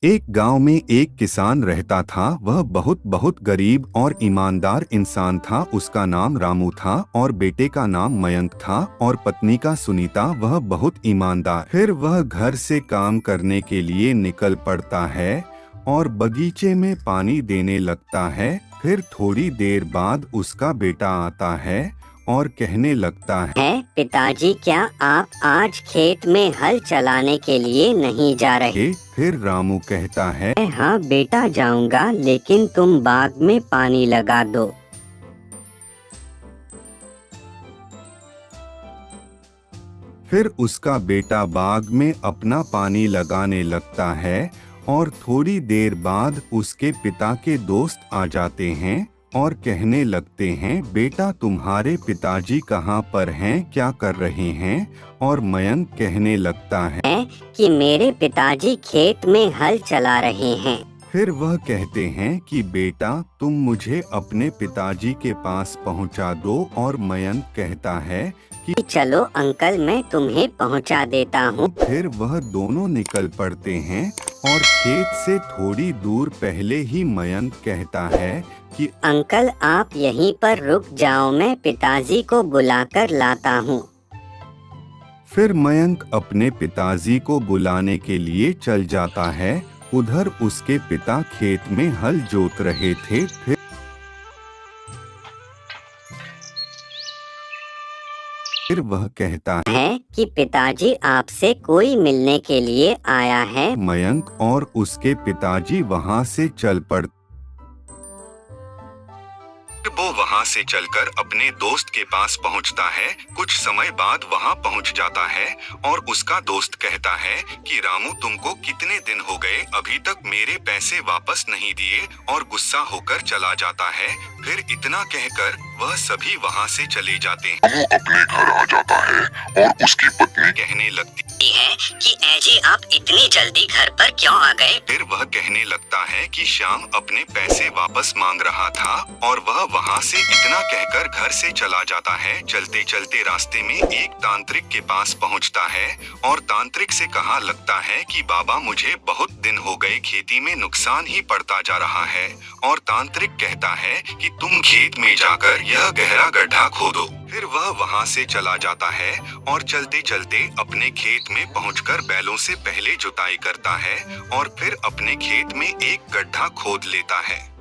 एक गांव में एक किसान रहता था। वह बहुत बहुत गरीब और ईमानदार इंसान था। उसका नाम रामू था और बेटे का नाम मयंक था और पत्नी का सुनीता। वह बहुत ईमानदार। फिर वह घर से काम करने के लिए निकल पड़ता है और बगीचे में पानी देने लगता है। फिर थोड़ी देर बाद उसका बेटा आता है और कहने लगता है, पिताजी, क्या आप आज खेत में हल चलाने के लिए नहीं जा रहे? फिर रामू कहता है, हाँ बेटा, जाऊंगा, लेकिन तुम बाग में पानी लगा दो। फिर उसका बेटा बाग में अपना पानी लगाने लगता है और थोड़ी देर बाद उसके पिता के दोस्त आ जाते हैं और कहने लगते हैं, बेटा तुम्हारे पिताजी कहाँ पर हैं, क्या कर रहे हैं? और मयंक कहने लगता है कि मेरे पिताजी खेत में हल चला रहे हैं। फिर वह कहते हैं कि बेटा तुम मुझे अपने पिताजी के पास पहुंचा दो। और मयंक कहता है कि चलो अंकल, मैं तुम्हें पहुंचा देता हूं। फिर वह दोनों निकल पड़ते हैं और खेत से थोड़ी दूर पहले ही मयंक कहता है कि अंकल आप यहीं पर रुक जाओ, मैं पिताजी को बुलाकर लाता हूं। फिर मयंक अपने पिताजी को बुलाने के लिए चल जाता है। उधर उसके पिता खेत में हल जोत रहे थे। फिर वह कहता है कि पिताजी आपसे कोई मिलने के लिए आया है। मयंक और उसके पिताजी वहां से चल पड़ते। वो वहां से चलकर अपने दोस्त के पास पहुंचता है। कुछ समय बाद वहां पहुंच जाता है और उसका दोस्त कहता है कि रामू तुमको कितने दिन हो गए, अभी तक मेरे पैसे वापस नहीं दिए, और गुस्सा होकर चला जाता है। फिर इतना कहकर वह सभी वहां से चले जाते हैं। वो अपने घर आ जाता है और उसकी पत्नी कहने लगती है कि ऐजी आप इतनी जल्दी घर पर क्यों आ गए? फिर वह कहने लगता है कि श्याम अपने पैसे वापस मांग रहा था और वह वहां से इतना कहकर घर से चला जाता है। चलते चलते रास्ते में एक तांत्रिक के पास पहुंचता है और तांत्रिक से कहा लगता है कि बाबा मुझे बहुत दिन हो गए, खेती में नुकसान ही पड़ता जा रहा है। और तांत्रिक कहता है कि तुम खेत में जाकर यह गहरा गड्ढा खोदो। फिर वह वहां से चला जाता है और चलते चलते अपने खेत में पहुंचकर बैलों से पहले जुताई करता है और फिर अपने खेत में एक गड्ढा खोद लेता है।